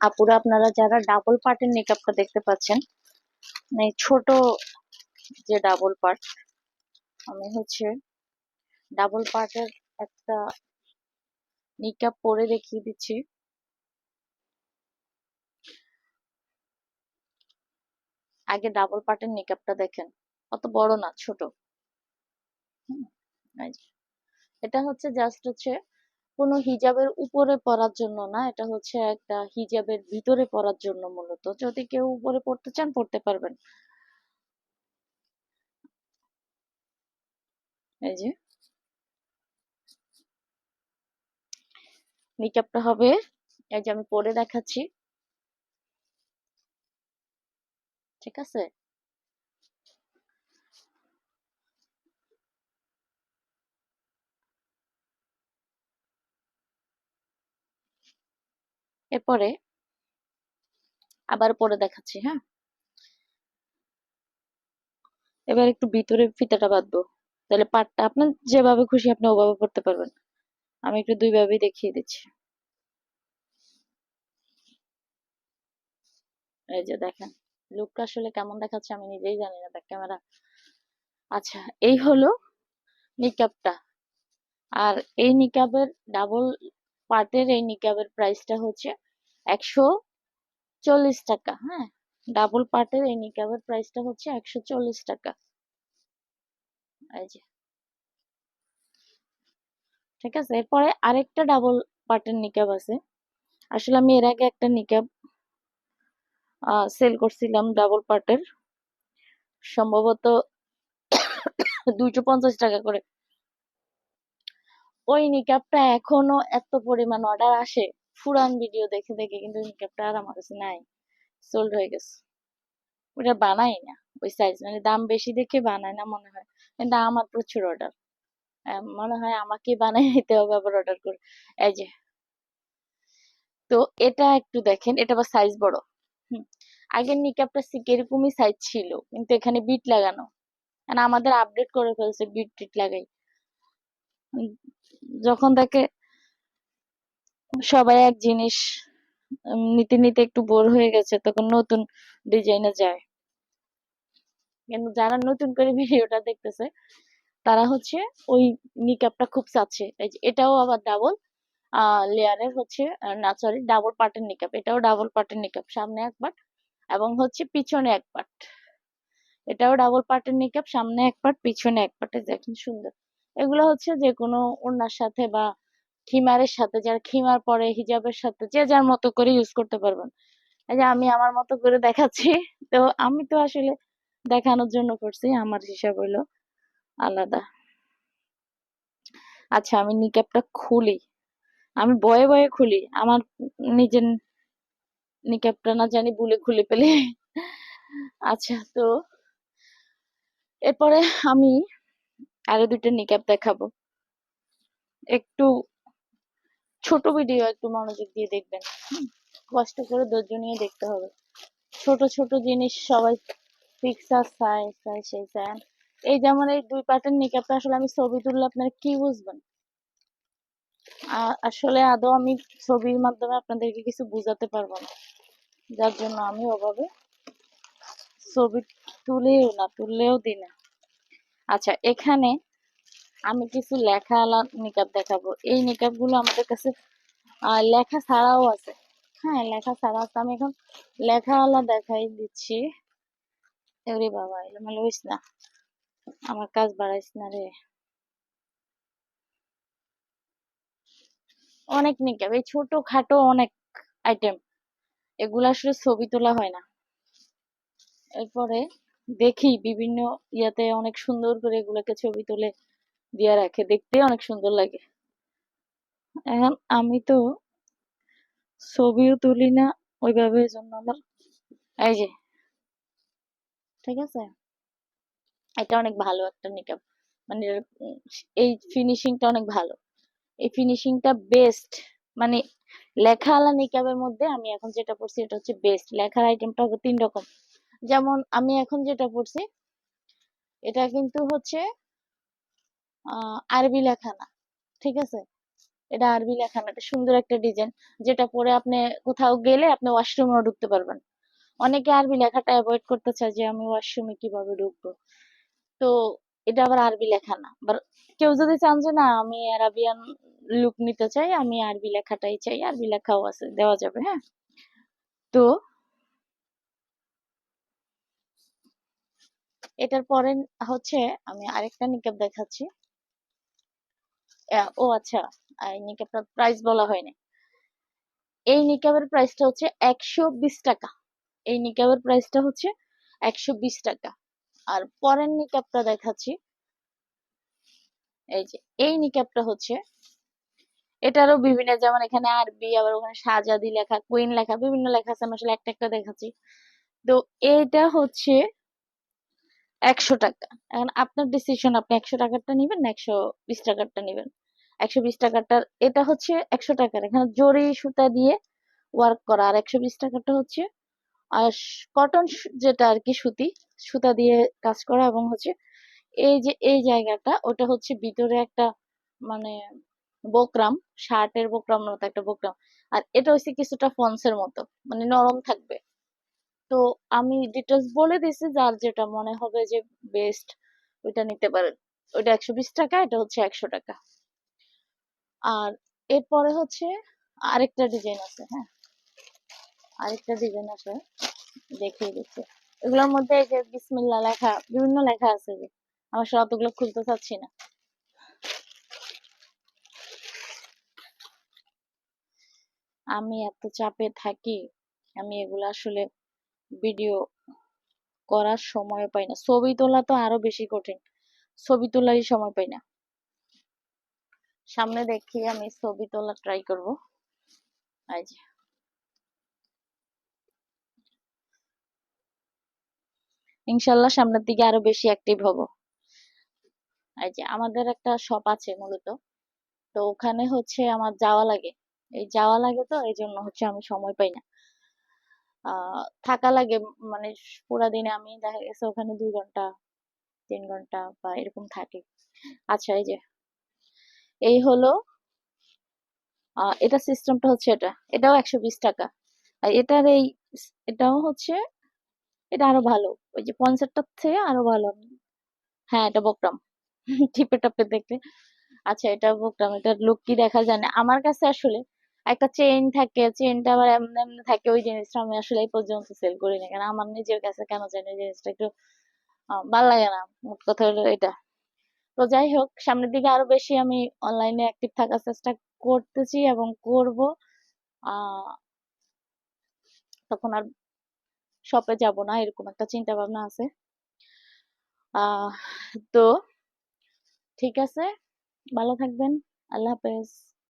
আপুরা আপনারা যারা ডাবল পার্টের নিকাবটা দেখতে পাচ্ছেন, মানে ছোট যে ডাবল পার্ট, আমি ডাবল পার্টের একটা নিকাব পরে দেখিয়ে দিচ্ছি। আগে ডাবল পার্টের নিকাবটা দেখেন, অত বড় না, ছোট। হুম, এই যে। এটা জাস্ট কোনো হিজাবের উপরে পরার জন্য না, এটা একটা হিজাবের ভিতরে পরার জন্য মূলত। যদি কেউ উপরে পড়তে চান পড়তে পারবেন। এই যে নিকাবটা হবে, এই যে আমি পরে দেখাচ্ছি, ঠিক আছে? এরপরে আবার পরে দেখাচ্ছি, হ্যাঁ। এবার একটু ভিতরে ফিতাটা বাঁধবো, তাহলে পাটটা আপনার যেভাবে খুশি আপনি ওভাবে পড়তে পারবেন। আমি একটু দুই ভাবেই দেখিয়ে দিচ্ছি। এই যে দেখেন, লুকটা আসলে কেমন দেখাচ্ছে আমি নিজেই জানি না, ব্যাক ক্যামেরা। আচ্ছা, এই হলো নিকাবটা। আর এই নিকাবের ডাবল পার্টের এই নিকাবের প্রাইসটা 140 টাকা, হ্যাঁ। ডাবল পার্টের এই নিকাবের প্রাইসটা 140 টাকা। এই যে, ঠিক আছে। এরপরে আরেকটা ডাবল পার্টের নিকাব আছে। আসলে আমি এর আগে একটা নিকাব সেল করছিলাম ডাবল পার্টের, সম্ভবত 250 টাকা করে। ওই নিকাবটা এখনো এত পরিমাণ অর্ডার আসে ফুরান ভিডিও দেখে দেখে, কিন্তু নিকাবটা আর আমার কাছে নাই, সোল্ড হয়ে গেছে। ওটা বানাই না ওই সাইজ, মানে দাম বেশি দেখে বানায় না মনে হয়, কিন্তু আমার প্রচুর অর্ডার। মনে হয় আমাকে বানাই নিতে হবে আবার অর্ডার করে। এই যে, তো এটা একটু দেখেন, এটা আবার সাইজ বড়। হুম, আগের নিকাবটা এরকমই সাইজ ছিল, কিন্তু এখানে বিট লাগানো, মানে আমাদের আপডেট করে ফেলছে বিট টিট লাগাই। উম, যখন তাকে সবাই এক জিনিস নিতে নিতে একটু বোর হয়ে গেছে, তখন নতুন ডিজাইনে যায়। কিন্তু যারা নতুন করে ভিডিওটা দেখতেছে, তারা ওই নিকাবটা খুব চাচ্ছে। এই যে এটাও আবার ডাবল লেয়ারের, না সরি, ডাবল পার্টের নিকাব। এটাও ডাবল পার্টের নিকাব, সামনে এক পার্ট এবং পিছনে এক পার্ট। এটাও ডাবল পার্টের নিকাব, সামনে এক পার্ট পিছনে এক পার্ট। দেখেন সুন্দর। এগুলো যে কোনো ওড়নার সাথে বা খিমারের সাথে, যারা খিমার পরে হিজাবের সাথে যে যার মতো করে ইউজ করতে পারবেন। এই যে আমি আমার মতো করে দেখাচ্ছি। তো আমি তো আসলে দেখানোর জন্য করছি, আমার হিসাব হইলো আলাদা। আচ্ছা, আমি নিকাবটা খুলি, আমি বয়ে বয়ে খুলি, আমার নিজের নিকাবটা না জানি ভুলে খুলে ফেলি। আচ্ছা, তো এরপরে আমি আরো দুইটা নিকাব দেখাবো। একটু ছোট ভিডিও, একটু মনোযোগ দিয়ে দেখবেন। কষ্ট করে ধৈর্য নিয়ে দেখতে হবে। ছোট ছোট জিনিস সবাই পিকচার চায় চায় সেই চায়। এই যেমন এই দুই পার্টের নিকাবটা আসলে আমি ছবি তুললে আপনারা কি বুঝবেন? আসলে আদৌ আমি ছবির মাধ্যমে আপনাদেরকে কিছু বুঝাতে পারবো না, যার জন্য আমি ওভাবে ছবি তুললেও দিই না। আচ্ছা, এখানে আমি কিছু লেখা আলা নিকাব দেখাবো। এই নিকাব গুলো আমাদের কাছে লেখা ছাড়াও আছে। হ্যাঁ, লেখা ছাড়া আছে। আমি এখন লেখা আলা দেখাই দিচ্ছি। ওরে বাবা, এলোমেলো হইস না, আমার কাজ বাড়াইস না রে। অনেক নিকাব, এই ছোট খাটো অনেক আইটেম, এগুলা আসলে ছবি তোলা হয় না। এরপরে দেখি বিভিন্ন ইয়াতে অনেক সুন্দর করে এগুলাকে ছবি তুলে দিয়ে রাখে, দেখতে অনেক সুন্দর লাগে। এখন আমি তো ছবিও তুলি না ওইভাবে, জন্য আমার এই যে, ঠিক আছে, এটা অনেক ভালো একটা নিকাব। মানে এই ফিনিশিংটা অনেক ভালো, এই ফিনিশিংটা বেস্ট। মানে লেখাওয়ালা নিকাবের মধ্যে আমি এখন যেটা পড়ছি এটা বেস্ট। লেখার আইটেমটা হবে 3 রকম। যেমন আমি এখন যেটা পড়ছি, এটা কিন্তু আরবি লেখা না, ঠিক আছে। এটা আরবি লেখা না, এটা সুন্দর একটা ডিজাইন, যেটা পরে আপনি কোথাও গেলে আপনি ওয়াশরুমেও ঢুকতে পারবেন। অনেকে আরবি লেখাটা অ্যাভয়েড করতে চায় যে আমি ওয়াশরুমে কিভাবে ঢুকবো। তো এটা আবার আরবি লেখা না। আবার কেউ যদি চান যে না আমি আরাবিয়ান লুক নিতে চাই, আমি আরবি লেখাটাই চাই, আরবি লেখাও আছে, দেওয়া যাবে, হ্যাঁ। তো এটার পরে হচ্ছে আমি আরেকটা নিকাব দেখাচ্ছি। ও আচ্ছা, এই নিকাবটার প্রাইস বলা হয়নি। এই নিকাবের প্রাইসটা হচ্ছে 120 টাকা। এই নিকাবের প্রাইসটা হচ্ছে 120 টাকা। আর পরের নিকাবটা দেখাচ্ছি। এই যে এই নিকাবটা হচ্ছে, এটারও বিভিন্ন, যেমন এখানে আরবি, আবার ওখানে শাহজাদি লেখা, কুইন লেখা, বিভিন্ন লেখা আছে, আমি আসলে একটা একটা দেখাচ্ছি। তো এইটা হচ্ছে 100 টাকা। এখন আপনার ডিসিশন, আপনি 100 টাকারটা নিবেন না 120 টাকারটা নিবেন। 120 টাকারটা, এটা হচ্ছে 100 টাকার, এখানে জরি সুতা দিয়ে ওয়ার্ক করা। আর 120 টাকারটা হচ্ছে আর কটন, যেটা আর কি সুতি, সুতা দিয়ে কাজ করা। এবং হচ্ছে এই যে এই জায়গাটা, ওটা হচ্ছে ভিতরে একটা মানে বোকরাম, শার্টের বোকরাম মতো একটা বোকরাম। আর এটা হচ্ছে কিছুটা ফন্সের মতো, মানে নরম থাকবে। তো আমি ডিটেলস বলে দিছি, যার যেটা মনে হবে যে বেস্ট ওইটা নিতে পারেন। ওইটা 120 টাকা, এটা হচ্ছে 100 টাকা। আর এরপরে হচ্ছে আরেকটা ডিজাইন আছে, হ্যাঁ, আরেকটা ডিজাইন আছে, দেখিয়ে দিচ্ছি। এগুলোর মধ্যে এই যে বিসমিল্লাহ লেখা, বিভিন্ন লেখা আছে, যে আমার আসলে অতগুলো খুলতে চাচ্ছি না। আমি এত চাপে থাকি, আমি এগুলো আসলে ভিডিও করার সময় পাই না। ছবি তোলা তো আরো বেশি কঠিন, ছবি তোলারই সময় পাই না। সামনে দেখি আমি ছবি তোলা ট্রাই করব। এই যে ইনশাল্লাহ সামনের দিকে আরো বেশি অ্যাক্টিভ হব। এই যে আমাদের একটা শপ আছে মূলত, তো ওখানে হচ্ছে আমার যাওয়া লাগে। এই যাওয়া লাগে, তো এই জন্য হচ্ছে আমি সময় পাই না। থাকা লাগে, মানে পুরা দিনে আমি দেখা গেছে ওখানে 2 ঘন্টা 3 ঘন্টা বা এরকম থাকি। আচ্ছা, এই যে এই হলো এটা সিস্টেমটা হচ্ছে, এটাও 120 টাকা। আর এটার এই এটাও হচ্ছে, এটা আরো ভালো, ওই যে পঞ্চাশটার থেকে আরো ভালো। হ্যাঁ, এটা বকরাম। টিপে টাপে দেখতে। আচ্ছা, এটা বকরাম, এটার লুক কি দেখা যায় না আমার কাছে আসলে। একটা চেইন থাকে, চেইনটা আবার এমনি এমনি থাকে, ওই জিনিসটা আমি আসলে এই পর্যন্ত সেল করি না, কারণ আমার নিজের কাছে কেন জানি ওই জিনিসটা একটু ভাল লাগে না। মোট কথা হলো এটা। তো যাই হোক, সামনের দিকে আরো বেশি আমি অনলাইনে অ্যাক্টিভ থাকার চেষ্টা করতেছি এবং করব। আহ তখন আর শপে যাব না, এরকম একটা চিন্তা ভাবনা আছে। আহ তো ঠিক আছে, ভালো থাকবেন। আল্লাহ হাফেজ।